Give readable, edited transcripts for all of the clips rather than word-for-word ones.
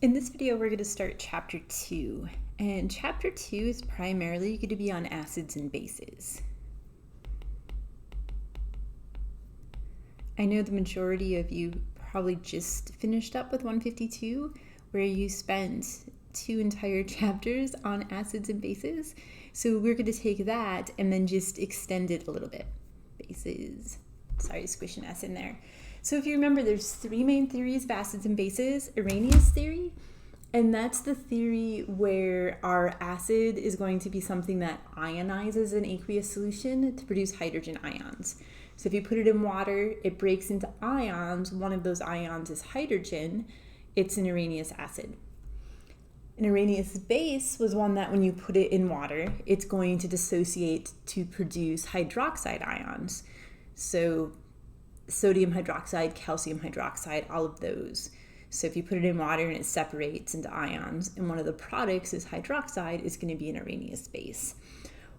In this video, we're going to start chapter 2, and chapter 2 is primarily going to be on acids and bases. I know the majority of you probably just finished up with 152, where you spent 2 entire chapters on acids and bases. So we're going to take that and then just extend it a little bit. Bases. Sorry, squish an S in there. So if you remember, there's 3 main theories of acids and bases. Arrhenius theory, and that's the theory where our acid is going to be something that ionizes an aqueous solution to produce hydrogen ions. So if you put it in water, it breaks into ions. One of those ions is hydrogen. It's an Arrhenius acid. An Arrhenius base was one that when you put it in water, it's going to dissociate to produce hydroxide ions. So sodium hydroxide, calcium hydroxide, all of those. So if you put it in water and it separates into ions, and one of the products is hydroxide, it's going to be an Arrhenius base.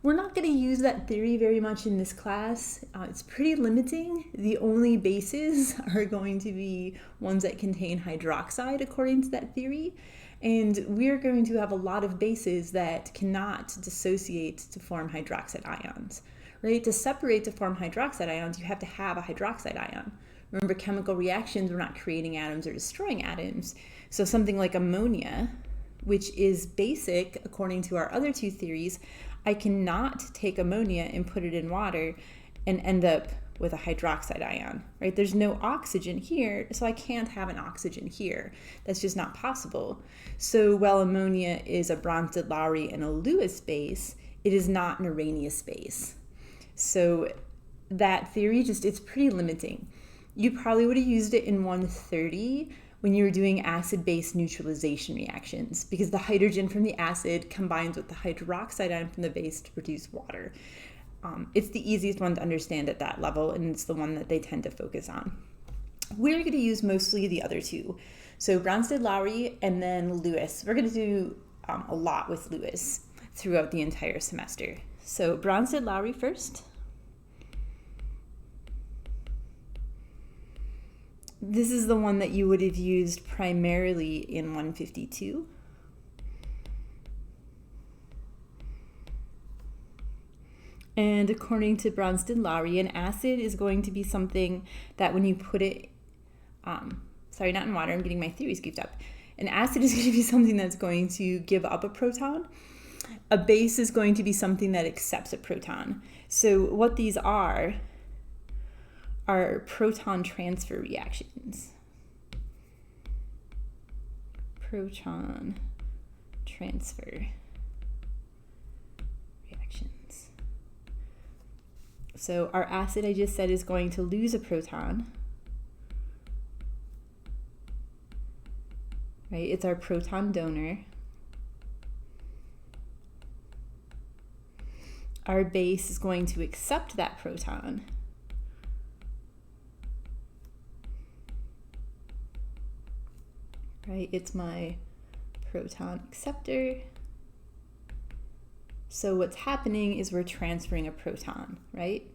We're not going to use that theory very much in this class. It's pretty limiting. The only bases are going to be ones that contain hydroxide according to that theory. And we're going to have a lot of bases that cannot dissociate to form hydroxide ions. Right? To separate to form hydroxide ions, you have to have a hydroxide ion. Remember, chemical reactions, we're not creating atoms or destroying atoms. So something like ammonia, which is basic according to our other 2 theories, I cannot take ammonia and put it in water and end up with a hydroxide ion, right? There's no oxygen here, so I can't have an oxygen here. That's just not possible. So while ammonia is a Bronsted-Lowry and a Lewis base, it is not an Arrhenius base. So that theory it's pretty limiting. You probably would have used it in 130 when you were doing acid-base neutralization reactions, because the hydrogen from the acid combines with the hydroxide ion from the base to produce water. It's the easiest one to understand at that level, and it's the one that they tend to focus on. We're going to use mostly the other 2. So Bronsted-Lowry and then Lewis. We're going to do a lot with Lewis throughout the entire semester. So Bronsted-Lowry first. This is the one that you would have used primarily in 152. And according to Bronsted-Lowry, an acid is going to be something that when you put it, sorry, not in water, I'm getting my theories goofed up. An acid is going to be something that's going to give up a proton. A base is going to be something that accepts a proton. So what these are proton transfer reactions. Proton transfer reactions. So our acid, I just said, is going to lose a proton. Right? It's our proton donor. Our base is going to accept that proton. Right? It's my proton acceptor. So what's happening is we're transferring a proton, right?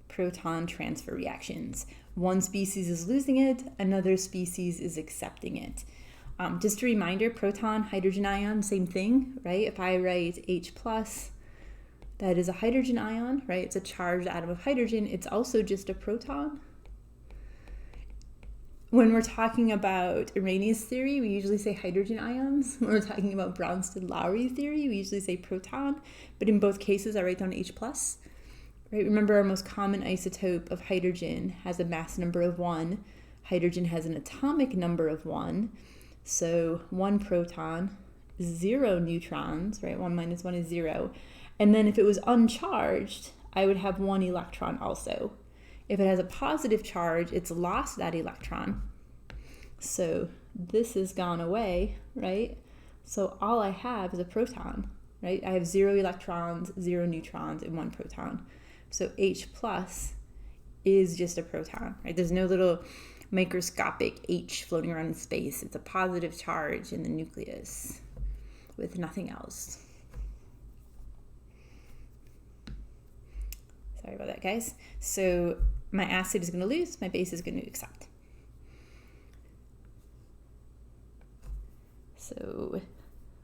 Proton transfer reactions. One species is losing it, another species is accepting it. Just a reminder, proton, hydrogen ion, same thing, right? If I write H+, that is a hydrogen ion, right? It's a charged atom of hydrogen. It's also just a proton. When we're talking about Arrhenius theory, we usually say hydrogen ions. When we're talking about Bronsted-Lowry theory, we usually say proton. But in both cases, I write down H+. Right? Remember, our most common isotope of hydrogen has a mass number of 1. Hydrogen has an atomic number of 1. So 1 proton, 0 neutrons, right? 1 minus 1 is 0. And then if it was uncharged, I would have 1 electron also. If it has a positive charge, it's lost that electron. So this has gone away, right? So all I have is a proton, right? I have 0 electrons, 0 neutrons, and 1 proton. So H+ is just a proton, right? There's no little microscopic H floating around in space. It's a positive charge in the nucleus with nothing else. Sorry about that, guys. So my acid is going to lose, my base is going to accept. So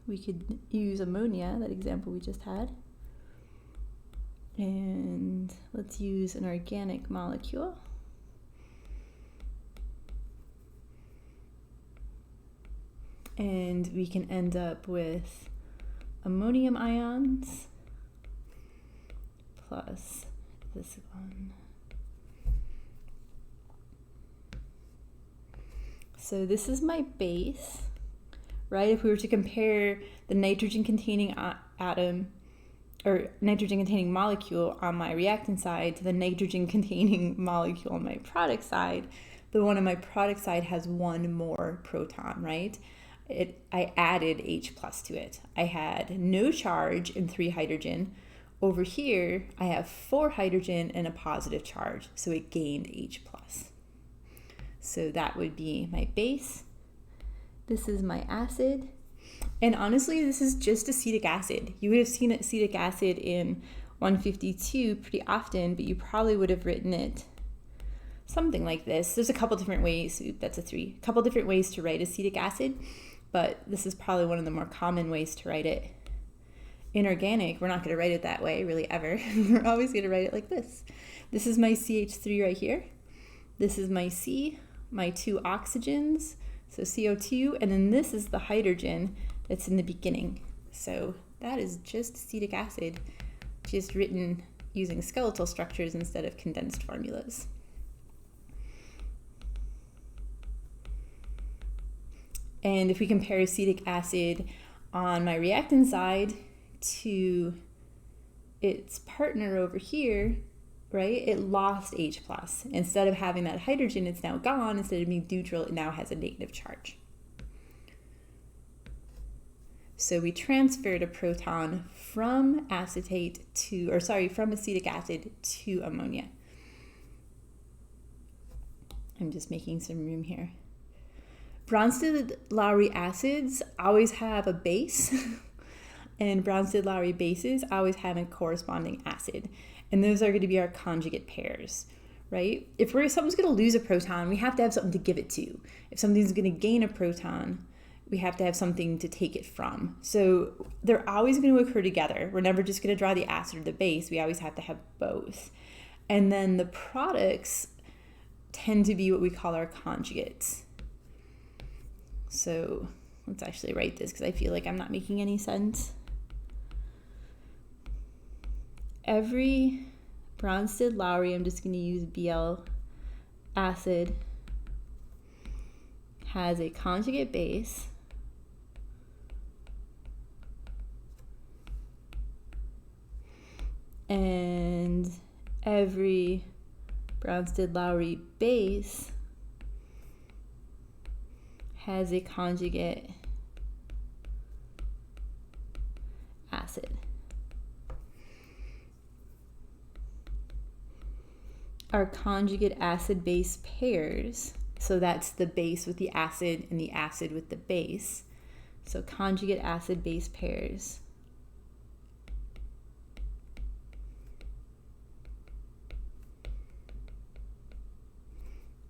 we could use ammonia, that example we just had. And let's use an organic molecule. And we can end up with ammonium ions plus this one. So this is my base, right? If we were to compare the nitrogen-containing atom or nitrogen-containing molecule on my reactant side to the nitrogen-containing molecule on my product side, the one on my product side has one more proton, right? I added H plus to it. I had no charge and 3 hydrogen. Over here, I have 4 hydrogen and a positive charge, so it gained H plus. So that would be my base. This is my acid. And honestly, this is just acetic acid. You would have seen acetic acid in 152 pretty often, but you probably would have written it something like this. There's a couple different ways, that's a 3, a couple different ways to write acetic acid, but this is probably one of the more common ways to write it. In organic, we're not going to write it that way, really, ever. We're always going to write it like this. This is my CH3 right here. This is my C, my 2 oxygens, so CO2, and then this is the hydrogen that's in the beginning. So that is just acetic acid, just written using skeletal structures instead of condensed formulas. And if we compare acetic acid on my reactant side to its partner over here, right, it lost H plus. Instead of having that hydrogen, it's now gone. Instead of being neutral, it now has a negative charge. So we transferred a proton from acetate to, or sorry, from acetic acid to ammonia. I'm just making some room here. Bronsted-Lowry acids always have a base, and Bronsted-Lowry bases always have a corresponding acid. And those are going to be our conjugate pairs, right? If something's going to lose a proton, we have to have something to give it to. If something's going to gain a proton, we have to have something to take it from. So they're always going to occur together. We're never just going to draw the acid or the base. We always have to have both. And then the products tend to be what we call our conjugates. So let's actually write this because I feel like I'm not making any sense. Every Bronsted-Lowry, I'm just going to use Bl acid, has a conjugate base and every Bronsted-Lowry base has a conjugate acid. Our conjugate acid-base pairs, so that's the base with the acid and the acid with the base. So conjugate acid-base pairs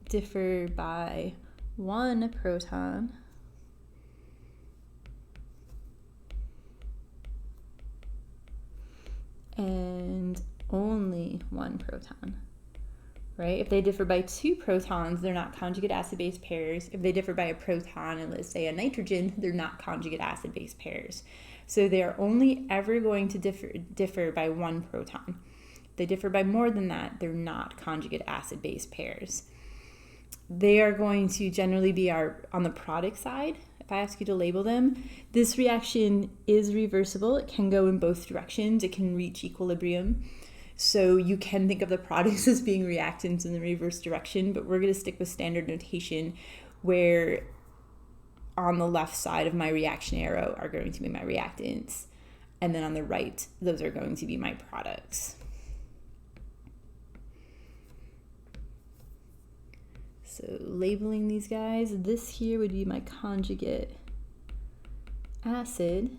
differ by 1 proton and only 1 proton, right? If they differ by 2 protons, they're not conjugate acid-base pairs. If they differ by a proton and let's say a nitrogen, they're not conjugate acid-base pairs. So they are only ever going to differ by 1 proton. If they differ by more than that, they're not conjugate acid-base pairs. They are going to generally be on the product side. If I ask you to label them, this reaction is reversible. It can go in both directions. It can reach equilibrium. So you can think of the products as being reactants in the reverse direction, but we're going to stick with standard notation where on the left side of my reaction arrow are going to be my reactants, and then on the right, those are going to be my products. So labeling these guys, this here would be my conjugate acid,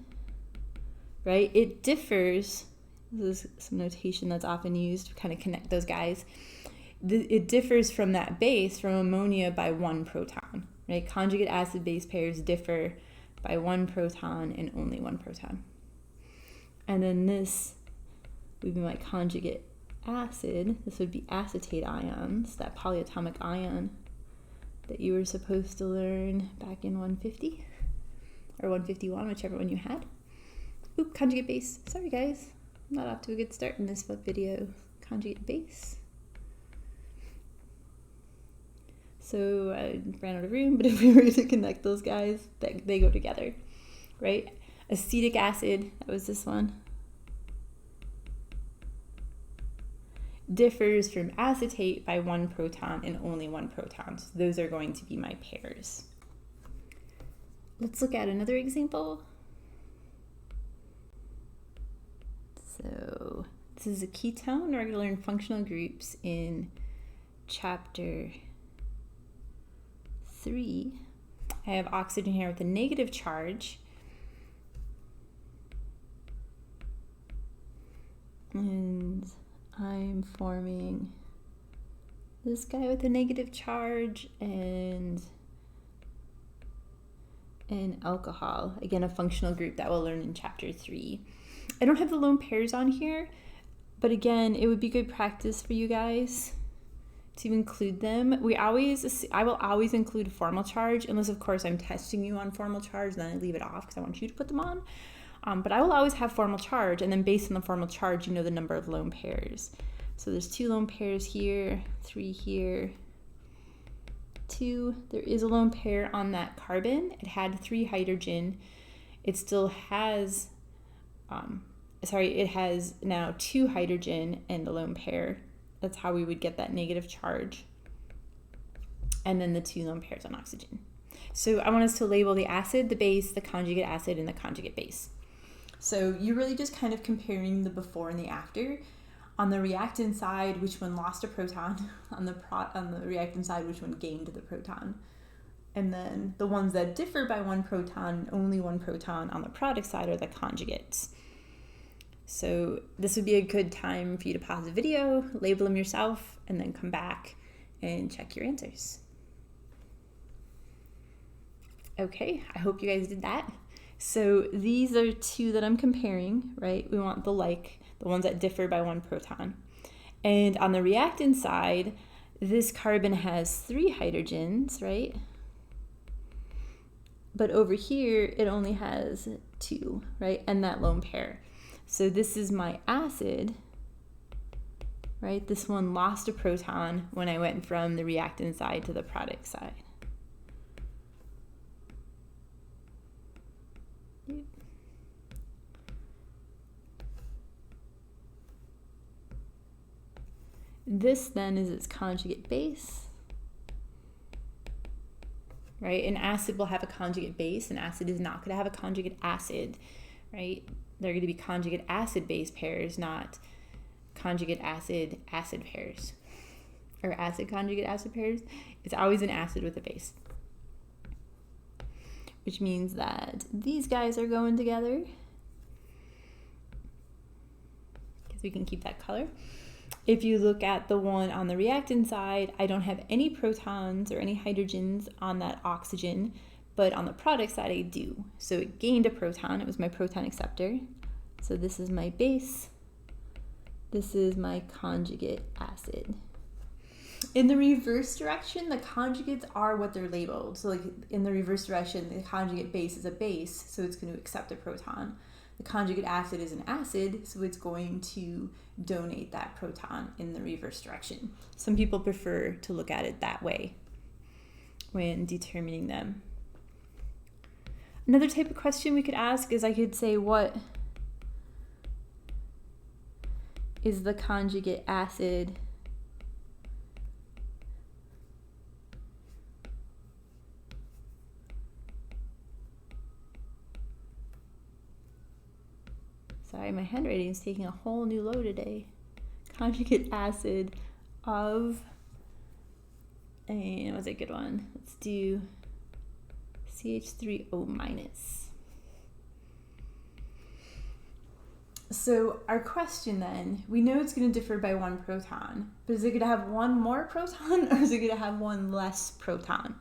right? It differs, this is some notation that's often used to kind of connect those guys. It differs from that base, from ammonia, by 1 proton, right? Conjugate acid-base pairs differ by one proton and only one proton. And then this would be my conjugate acid. This would be acetate ions, that polyatomic ion that you were supposed to learn back in 150 or 151, whichever one you had. Oop, conjugate base. Sorry guys, I'm not off to a good start in this video. Conjugate base. So I ran out of room, but if we were to connect those guys, they go together, right? Acetic acid, that was this one, differs from acetate by one proton and only one proton. So those are going to be my pairs. Let's look at another example. So this is a ketone. We're going to learn functional groups in chapter 3. I have oxygen here with a negative charge. And I'm forming this guy with a negative charge and an alcohol. Again, a functional group that we'll learn in chapter 3. I don't have the lone pairs on here, but again, it would be good practice for you guys to include them. I will always include formal charge, unless of course I'm testing you on formal charge, then I leave it off because I want you to put them on. But I will always have formal charge, and then based on the formal charge, you know the number of lone pairs. So there's 2 lone pairs here, 3 here, 2. There is a lone pair on that carbon. It had 3 hydrogen. It still has, it has now 2 hydrogen and a lone pair. That's how we would get that negative charge. And then the 2 lone pairs on oxygen. So I want us to label the acid, the base, the conjugate acid, and the conjugate base. So you're really just kind of comparing the before and the after. On the reactant side, which one lost a proton? On the reactant side, which one gained the proton? And then the ones that differ by one proton, only one proton on the product side are the conjugates. So this would be a good time for you to pause the video, label them yourself, and then come back and check your answers. Okay, I hope you guys did that. So these are 2 that I'm comparing, right? We want the ones that differ by one proton. And on the reactant side, this carbon has 3 hydrogens, right? But over here, it only has 2, right? And that lone pair. So this is my acid, right? This one lost a proton when I went from the reactant side to the product side. This then is its conjugate base, right? An acid will have a conjugate base. An acid is not going to have a conjugate acid, right? They're going to be conjugate acid-base pairs, not conjugate acid-acid pairs, or acid conjugate acid pairs. It's always an acid with a base, which means that these guys are going together, because we can keep that color. If you look at the one on the reactant side, I don't have any protons or any hydrogens on that oxygen, but on the product side I do. So it gained a proton. It was my proton acceptor. So this is my base. This is my conjugate acid. In the reverse direction, the conjugates are what they're labeled. So like in the reverse direction, the conjugate base is a base, so it's going to accept a proton. The conjugate acid is an acid, so it's going to donate that proton in the reverse direction. Some people prefer to look at it that way when determining them. Another type of question we could ask is I could say, what is the conjugate acid Sorry, my handwriting is taking a whole new load today. Conjugate acid of, and what's a good one? Let's do CH2.V1 minus. So our question then, we know it's going to differ by one proton, but is it going to have one more proton or is it going to have one less proton?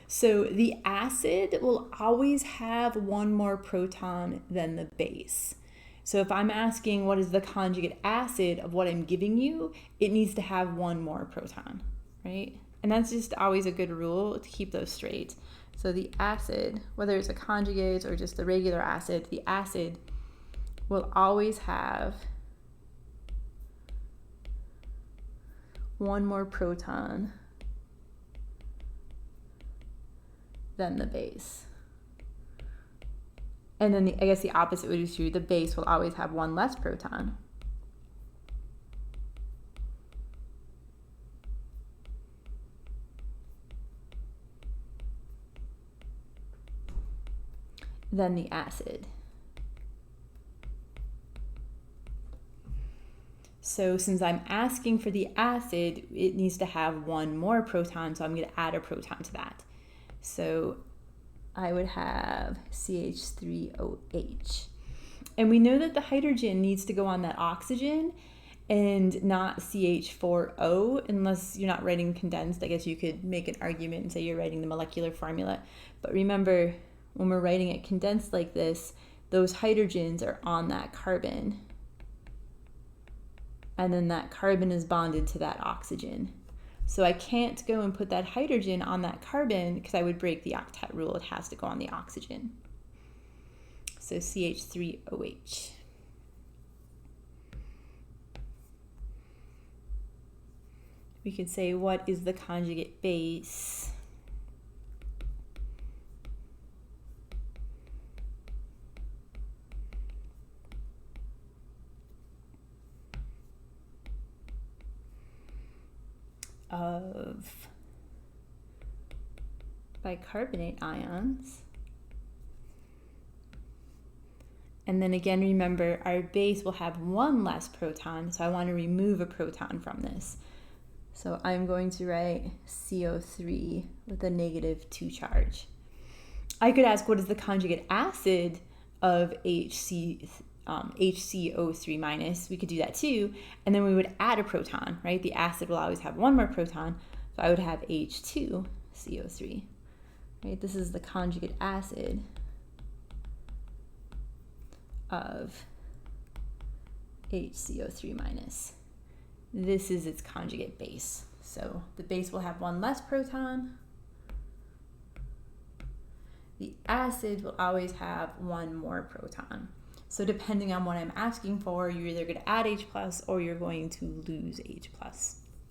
So the acid will always have one more proton than the base. So if I'm asking what is the conjugate acid of what I'm giving you, it needs to have one more proton, right? And that's just always a good rule to keep those straight. So the acid, whether it's a conjugate or just the regular acid, the acid will always have one more proton than the base. And then I guess the opposite would be true. The base will always have one less proton. Than the acid. So since I'm asking for the acid, it needs to have one more proton, so I'm going to add a proton to that. So I would have CH3OH. And we know that the hydrogen needs to go on that oxygen and not CH4O unless you're not writing condensed. I guess you could make an argument and say you're writing the molecular formula. But remember, when we're writing it condensed like this, those hydrogens are on that carbon. And then that carbon is bonded to that oxygen. So I can't go and put that hydrogen on that carbon because I would break the octet rule. It has to go on the oxygen. So CH3OH. We could say, what is the conjugate base of bicarbonate ions? And then again, remember, our base will have one less proton, so I want to remove a proton from this. So I'm going to write CO3 with a -2 charge. I could ask, what is the conjugate acid of HCO3 minus? We could do that too, and then we would add a proton, right? The acid will always have one more proton, so I would have H2CO3, right? This is the conjugate acid of HCO3 minus. This is its conjugate base. So the base will have one less proton. The acid will always have one more proton. So depending on what I'm asking for, you're either going to add H plus or you're going to lose H plus.